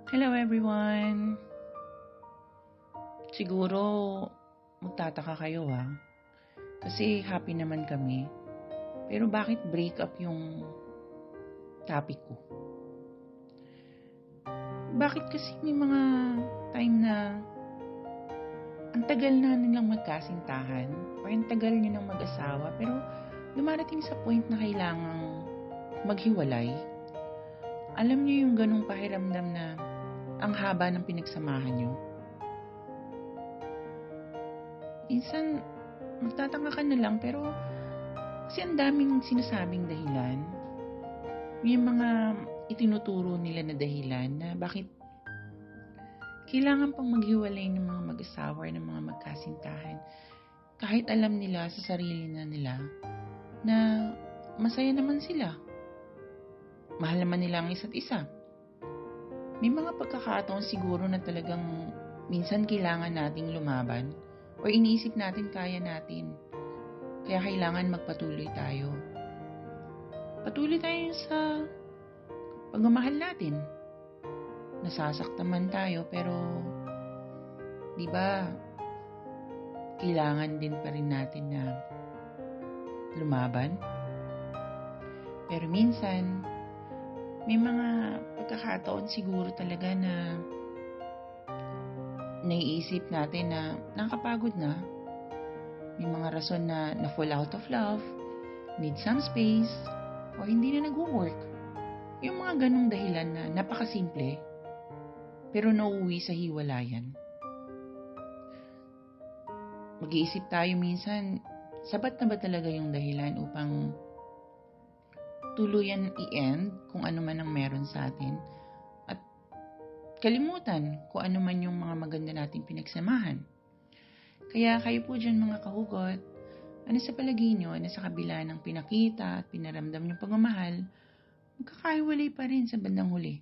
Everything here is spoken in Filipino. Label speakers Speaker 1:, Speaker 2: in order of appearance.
Speaker 1: Hello everyone! Siguro magtataka kayo kasi happy naman kami. Pero bakit break up yung topic ko? Bakit kasi may mga time na ang tagal na nilang magkasintahan o ang tagal nilang mag-asawa pero dumarating sa point na kailangang maghiwalay? Alam niyo yung ganong pakiramdam na ang haba ng pinagsamahan niyo? Minsan, magtataka ka na lang pero kasi ang daming sinasabing dahilan. May mga itinuturo nila na dahilan na bakit kailangan pang maghiwalay ng mga mag-asawa ng mga magkasintahan. Kahit alam nila sa sarili na nila na masaya naman sila. Mahal naman nila ang isa't isa. May mga pagkakataon siguro na talagang minsan kailangan nating lumaban o iniisip natin kaya natin. Kaya kailangan magpatuloy tayo. Patuloy tayo sa pagmamahal natin. Nasasaktan man tayo pero 'di ba? Kailangan din pa rin natin na lumaban. Pero minsan may mga pagkakataon siguro talaga na naiisip natin na nakakapagod na. May mga rason na fall out of love, need some space, o hindi na nag-work. Yung mga ganong dahilan na napakasimple, pero nauuwi sa hiwalayan. Mag-iisip tayo minsan, sapat na ba talaga yung dahilan upang tuluyan i-end kung ano man ang meron sa atin at kalimutan kung ano man yung mga maganda nating pinagsamahan. Kaya kayo po dyan mga kahugot, ano sa palagay nyo na sa kabila ng pinakita at pinaramdam yung pagmamahal, magkakahiwalay pa rin sa bandang huli?